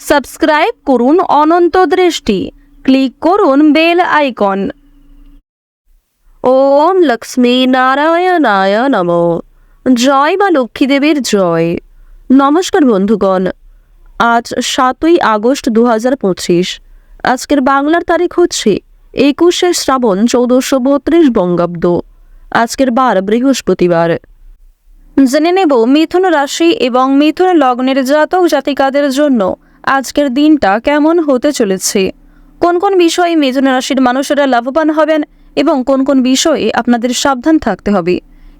Subscribe করুন অনন্ত দৃষ্টি, click করুন বেল আইকন। ওম লক্ষ্মী নারায়ণায় নমঃ। জয় মা লক্ষ্মী দেবীর জয়। নমস্কার বন্ধুগণ, আজ 7ই আগস্ট 2025। আজকের বাংলার তারিখ হচ্ছে 21শে শ্রাবণ 1432 বঙ্গাব্দ। আজকের বার বৃহস্পতিবার। জেনে নেব মিথুন রাশি এবং মিথুন লগ্নের জাতক জাতিকাদের জন্য আজকের দিনটা কেমন হতে চলেছে, কোন কোন বিষয়ে মিথুন রাশির মানুষেরা লাভবান হবেন এবং কোন কোন বিষয়ে আপনাদের সাবধান থাকতে হবে।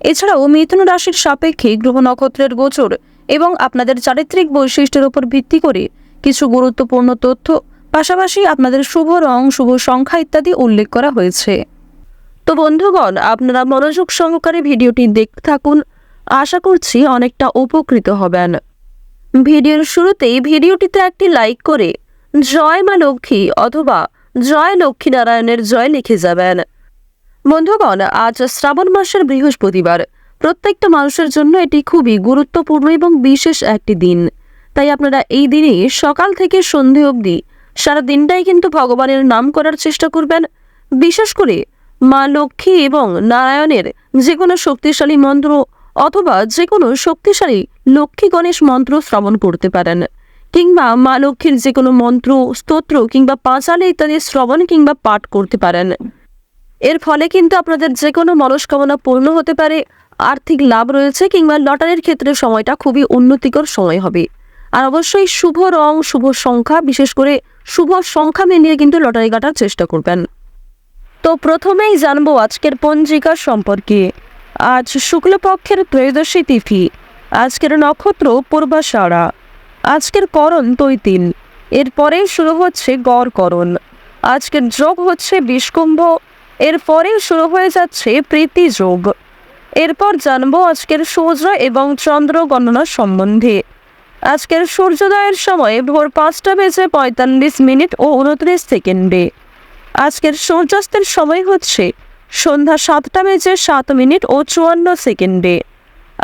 এছাড়াও মিথুন রাশির সাপেক্ষে গ্রহ নক্ষত্রের গোচর এবং আপনাদের চারিত্রিক বৈশিষ্ট্যের উপর ভিত্তি করে কিছু গুরুত্বপূর্ণ তথ্য, পাশাপাশি আপনাদের শুভ রং, শুভ সংখ্যা ইত্যাদি উল্লেখ করা হয়েছে। তো বন্ধুগণ, আপনারা মনোযোগ সহকারে ভিডিওটি দেখতে থাকুন, আশা করছি অনেকটা উপকৃত হবেন। ভিডিওর শুরুতেই ভিডিওটিতে একটি লাইক করে জয় মা লক্ষ্মী অথবা জয় লক্ষ্মী নারায়ণের জয় লিখে যাবেন। বন্ধুগণ, আজ শ্রাবণ মাসের বৃহস্পতিবার। প্রত্যেকটা মানুষের জন্য এটি খুবই গুরুত্বপূর্ণ এবং বিশেষ একটি দিন। তাই আপনারা এই দিনে সকাল থেকে সন্ধে অবধি সারা দিনটাই কিন্তু ভগবানের নাম করার চেষ্টা করবেন। বিশেষ করে মা লক্ষ্মী এবং নারায়ণের যে কোনো শক্তিশালী মন্ত্র অথবা যে কোনো শক্তিশালী লক্ষ্মী গণেশ মন্ত্র শ্রবণ করতে পারেন, কিংবা মা লক্ষ্মীর যে কোনো মন্ত্র, স্তোত্র কিংবা পাঁচালি ইত্যাদি শ্রবণ কিংবা পাঠ করতে পারেন। এর ফলে কিন্তু আপনাদের যে কোনো মনস্কামনা পূর্ণ হতে পারে, আর্থিক লাভ রয়েছে, কিংবা লটারির ক্ষেত্রে সময়টা খুবই উন্নতিকর সময় হবে। আর অবশ্যই শুভ রং, শুভ সংখ্যা, বিশেষ করে শুভ সংখ্যা মিলিয়ে কিন্তু লটারি কাটার চেষ্টা করবেন। তো প্রথমেই জানবো আজকের পঞ্জিকা সম্পর্কে। আজ শুক্লপক্ষের ত্রয়োদশী তিথি। আজকের নক্ষত্র পূর্বাষাঢ়া। আজকের করণ তৈতিল। এরপরে শুরু হচ্ছে গড়করণ। আজকের যোগ হচ্ছে বিষকুম্ভ। এরপরে শুরু হয়ে যাচ্ছে প্রীতি যোগ। এরপর জানবো আজকের সূর্য এবং চন্দ্র গণনা সম্বন্ধে। আজকের সূর্যোদয়ের সময় ভোর 5:45 ও 29 সেকেন্ডে। আজকের সূর্যাস্তের সময় হচ্ছে সন্ধ্যা 7:07 ও 54 সেকেন্ডে।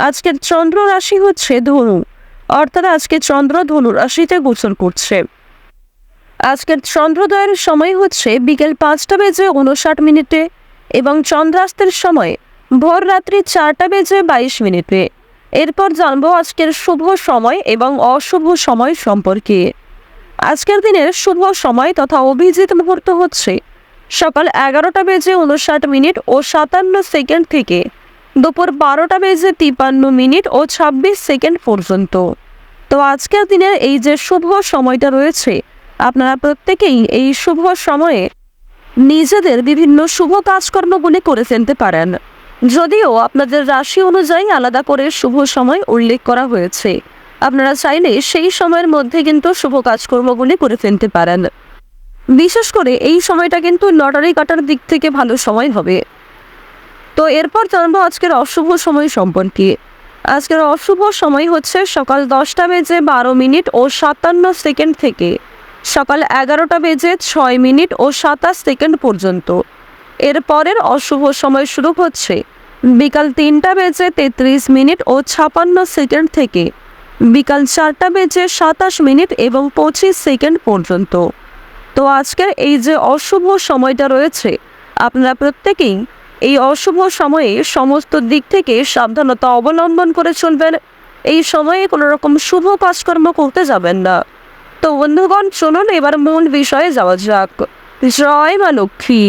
আজকের চন্দ্র রাশি হচ্ছে ধনু, অর্থাৎ আজকে চন্দ্র ধনু রাশিতে গোচর করছে। আজকের চন্দ্রোদয়ের সময় হচ্ছে বিকেল 5:59 এবং চন্দ্রাস্তের সময় ভোর রাত্রি 4:22। এরপর জানবো আজকের শুভ সময় এবং অশুভ সময় সম্পর্কে। আজকের দিনের শুভ সময় তথা অভিজিৎ মুহূর্ত হচ্ছে সকাল 11:59 ও 57 সেকেন্ড থেকে দুপুর 12:53 ও 26 সেকেন্ড পর্যন্ত। তো আজকের দিনের এই যে শুভ সময়টা রয়েছে, আপনারা প্রত্যেকেই এই শুভ সময়ে নিজেদের বিভিন্ন শুভ কাজকর্মগুলি করে ফেলতে পারেন। যদিও আপনাদের রাশি অনুযায়ী আলাদা করে শুভ সময় উল্লেখ করা হয়েছে, আপনারা চাইলে সেই সময়ের মধ্যে কিন্তু শুভ কাজকর্মগুলি করে ফেলতে পারেন। বিশেষ করে এই সময়টা কিন্তু লটারি কাটার দিক থেকে ভালো সময় হবে। তো এরপর জানবো আজকের অশুভ সময় সম্পর্কে। আজকের অশুভ সময় হচ্ছে সকাল 10:12 ও 57 সেকেন্ড থেকে সকাল 11:06 ও 27 সেকেন্ড পর্যন্ত। এরপরের অশুভ সময় শুরু হচ্ছে বিকাল 3:33 ও 56 সেকেন্ড থেকে বিকাল 4:27 এবং 25 সেকেন্ড পর্যন্ত। তো আজকের এই যে অশুভ সময়টা রয়েছে, আপনারা প্রত্যেকেই এই অশুভ সময়ে সমস্ত দিক থেকে সাবধানতা অবলম্বন করে চলবেন। এই সময়ে কোনো রকম শুভ কাজকর্ম করতে যাবেন না। তো বন্ধুগণ, চলুন এবার মূল বিষয়ে যাওয়া যাক। জয় মা লক্ষ্মী।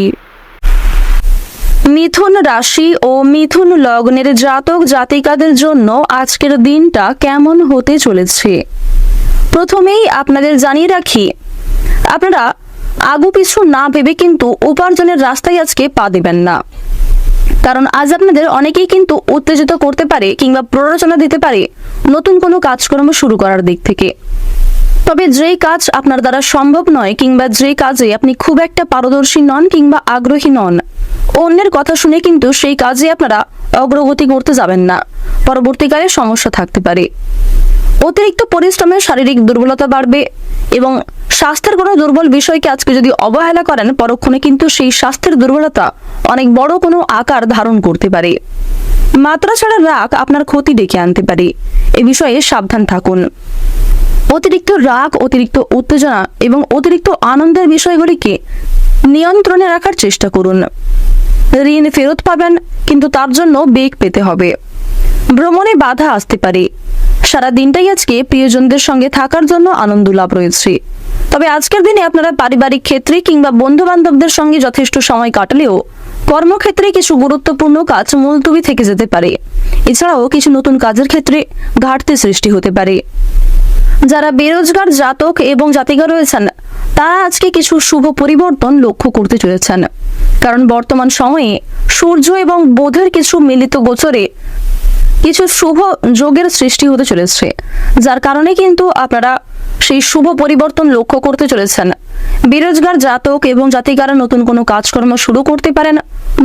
মিথুন রাশি ও মিথুন লগ্নের জাতক জাতিকাদের জন্য আজকের দিনটা কেমন হতে চলেছে। প্রথমেই আপনাদের জানিয়ে রাখি, আপনারা আগু পিছু না ভেবে কিন্তু উপার্জনের রাস্তায় আজকে পা দেবেন না। কারণ আজ আপনাদের অনেকেই কিন্তু উত্তেজিত করতে পারে কিংবা প্ররোচনা দিতে পারে নতুন কোনো কাজকর্ম শুরু করার দিক থেকে। তবে যেই কাজ আপনার দ্বারা সম্ভব নয় কিংবা যে কাজে আপনি খুব একটা পারদর্শী নন কিংবা আগ্রহী নন, অন্যের কথা শুনে কিন্তু সেই কাজে আপনারা অগ্রগতি করতে যাবেন না। পরবর্তীকালে সমস্যা থাকতে পারে। অতিরিক্ত পরিশ্রমে শারীরিক দুর্বলতা বাড়বে এবং স্বাস্থ্যের কোনো দুর্বল বিষয়কে আজকে যদি অবহেলা করেন, পরক্ষণে কিন্তু সেই স্বাস্থ্যের দুর্বলতা অনেক বড় কোনো আকার ধারণ করতে পারে। মাত্রা ছাড়া রাগ আপনার ক্ষতি ডেকে আনতে পারে, এ বিষয়ে সাবধান থাকুন। অতিরিক্ত রাগ, অতিরিক্ত উত্তেজনা এবং অতিরিক্ত আনন্দের বিষয়গুলিকে নিয়ন্ত্রণে রাখার চেষ্টা করুন। ঋণ ফেরত পাবেন, কিন্তু তার জন্য বেগ পেতে হবে। ভ্রমণে বাধা আসতে পারে। সারা দিনটাই আজকে প্রিয়জনদের সঙ্গে থাকার জন্য আনন্দ লাভ রয়েছে। তবে আজকের দিনে আপনারা পারিবারিক ক্ষেত্রে কিংবা বন্ধু বান্ধবদের সঙ্গে যথেষ্ট সময় কাটালেও কর্মক্ষেত্রে কিছু গুরুত্বপূর্ণ কাজ মুলতবি থেকে যেতে পারে। এছাড়াও কিছু নতুন কাজের ক্ষেত্রে ঘাটতি সৃষ্টি হতে পারে। যারা বেরোজগার জাতক এবং জাতিকা রয়েছেন তারা আজকে কিছু শুভ পরিবর্তন লক্ষ্য করতে চলেছেন, কারণ বর্তমান সময়ে সূর্য এবং বুধের কিছু মিলিত গোচরে কিছু শুভ যোগের সৃষ্টি হতে চলেছে, যার কারণে কিন্তু আপনারা সেই শুভ পরিবর্তন লক্ষ্য করতে চলেছেন। বেরোজগার জাতক এবং জাতিকারা নতুন কোনো কাজকর্ম শুরু করতে পারেন।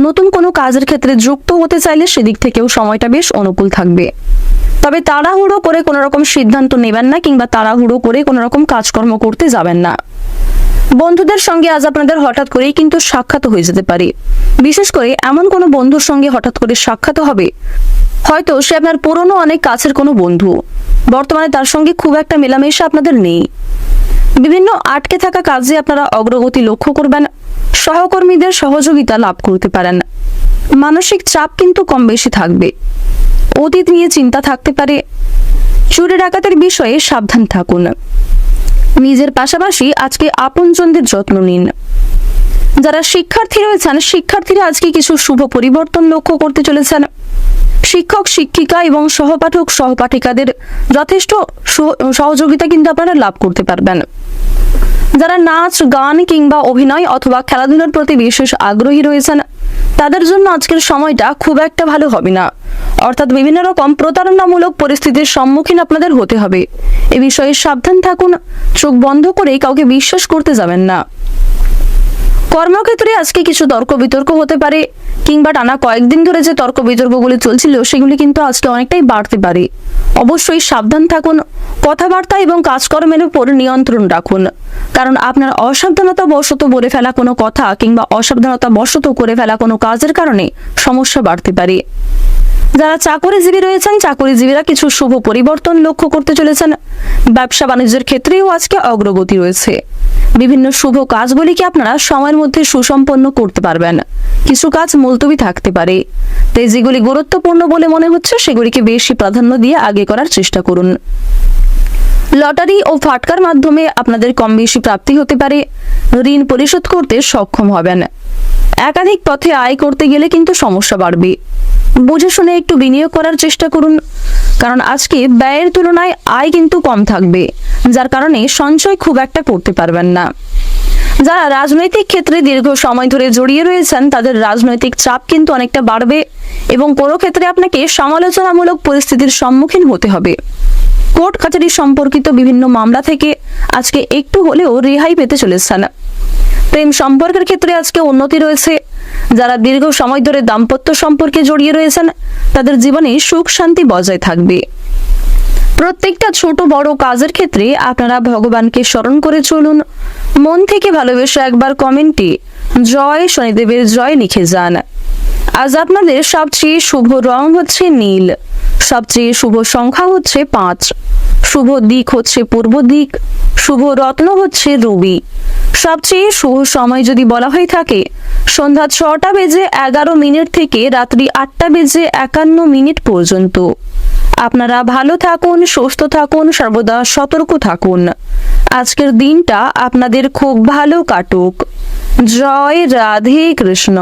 নতুন কোনো কাজের ক্ষেত্রে যুক্ত হতে চাইলে সেদিক থেকেও সময়টা বেশ অনুকূল থাকবে। তবে তাড়াহুড়ো করে কোনো রকম সিদ্ধান্ত নেবেন না কিংবা তাড়াহুড়ো করে কোনো রকম কাজকর্ম করতে যাবেন না। বন্ধুদের সঙ্গে আজ আপনাদের হঠাৎ করেই কিন্তু সাক্ষাৎ হয়ে যেতে পারে। বিশেষ করে এমন কোনো বন্ধুর সঙ্গে হঠাৎ করে সাক্ষাৎ হবে, হয়তো সে আপনার পুরনো অনেক কাছের কোনো বন্ধু, বর্তমানে তার সঙ্গে খুব একটা মেলামেশা আপনাদের নেই। বিভিন্ন আটকে থাকা কাজে আপনারা অগ্রগতি লক্ষ্য করবেন। সহকর্মীদের সহযোগিতা লাভ করতে পারেন। মানসিক চাপ কিন্তু কম বেশি থাকবে। অতীত নিয়ে চিন্তা থাকতে পারে। চুরি ডাকাতের বিষয়ে সাবধান থাকুন। নিজের পাশাপাশি আজকে আপনজনদের যত্ন নিন। যারা শিক্ষার্থী রয়েছেন শিক্ষার্থীরা আজকে কিছু শুভ পরিবর্তন লক্ষ্য করতে চলেছেন। শিক্ষক শিক্ষিকা এবং সহপাঠক সহপাঠিকাদের যথেষ্ট সহযোগিতা কিন্তু আপনারা লাভ করতে পারবেন। যারা নাচ গান কিংবা অভিনয় অথবা খেলাধুলার প্রতি বিশেষ আগ্রহী রয়েছেন তাদের জন্য আজকের সময়টা খুব একটা ভালো হবে না, অর্থাৎ বিভিন্ন রকম প্রতারণামূলক পরিস্থিতির সম্মুখীন আপনাদের হতে হবে। এ বিষয়ে সাবধান থাকুন। চোখ বন্ধ করে কাউকে বিশ্বাস করতে যাবেন না। কর্মক্ষেত্রে আজকে কিছু তর্ক বিতর্ক হতে পারে, কিংবা টানা কয়েকদিন ধরে যে তর্ক বিতর্কগুলি চলছিল সেগুলি কিন্তু আজকে অনেকটাই বাড়তে পারে। অবশ্যই সাবধান থাকুন। কথাবার্তা এবং কাজকর্মের উপর নিয়ন্ত্রণ রাখুন, কারণ আপনার অসাবধানতা বশত বলে ফেলা কোনো কথা কিংবা অসাবধানতা বশত করে ফেলা কোনো কাজের কারণে সমস্যা বাড়তে পারে। যারা চাকরিজীবী রয়েছেন চাকরিজীবীরা কিছু শুভ পরিবর্তন লক্ষ্য করতে চলেছেন। ব্যবসা বাণিজ্যের ক্ষেত্রেও আজকে অগ্রগতি রয়েছে। বিভিন্ন শুভ কাজগুলিকে আপনারা সময়ের মধ্যে সুসম্পন্ন করতে পারবেন। কিছু কাজ মুলতবি থাকতে পারে, তাই যেগুলি গুরুত্বপূর্ণ বলে মনে হচ্ছে সেগুলিকে বেশি প্রাধান্য দিয়ে আগে করার চেষ্টা করুন। লটারি ও ফাটকার মাধ্যমে আপনাদের কম বেশি প্রাপ্তি হতে পারে। ঋণ পরিশোধ করতে সক্ষম হবেন। একাধিক পথে আয় করতে গেলে কিন্তু সমস্যা বাড়বে। বুঝে শুনে একটু বিনিয়োগ করার চেষ্টা করুন, কারণ আজকে ব্যয়ের তুলনায় আয় কিন্তু কম থাকবে, যার কারণে সঞ্চয় খুব একটা করতে পারবেন না। যারা রাজনৈতিক ক্ষেত্রে দীর্ঘ সময় ধরে জড়িয়ে রয়েছেন তাদের রাজনৈতিক চাপ কিন্তু অনেকটা বাড়বে এবং কোনো ক্ষেত্রে আপনাকে সমালোচনামূলক পরিস্থিতির সম্মুখীন হতে হবে। কোর্ট কাছারি সম্পর্কিত বিভিন্ন মামলা থেকে আজকে একটু হলেও রেহাই পেতে চলেছেন। প্রেম সম্পর্কের ক্ষেত্রে আজকে উন্নতি রয়েছে। যারা দীর্ঘ সময় ধরে দাম্পত্য সম্পর্কে জড়িয়ে রয়েছেন তাদের জীবনে সুখ শান্তি বজায় থাকবে। প্রত্যেকটা ছোট বড় কাজের ক্ষেত্রে আপনারা ভগবানকে স্মরণ করে চলুন। মন থেকে ভালোবেসে একবার কমেন্টে জয় শনিদেবের জয় লিখে যান। আজ আপনাদের সবচেয়ে শুভ রং হচ্ছে নীল। সবচেয়ে শুভ সংখ্যা হচ্ছে 5। শুভ দিক হচ্ছে পূর্ব দিক। শুভ রত্ন হচ্ছে রুবি। সবচেয়ে শুভ সময় যদি বলা হয়ে থাকে সন্ধ্যা 6টা বেজে 11 মিনিট থেকে রাত্রি 8টা বেজে 51 মিনিট পর্যন্ত। আপনারা ভালো থাকুন, সুস্থ থাকুন, সর্বদা সতর্ক থাকুন। আজকের দিনটা আপনাদের খুব ভালো কাটুক। জয় রাধে কৃষ্ণ।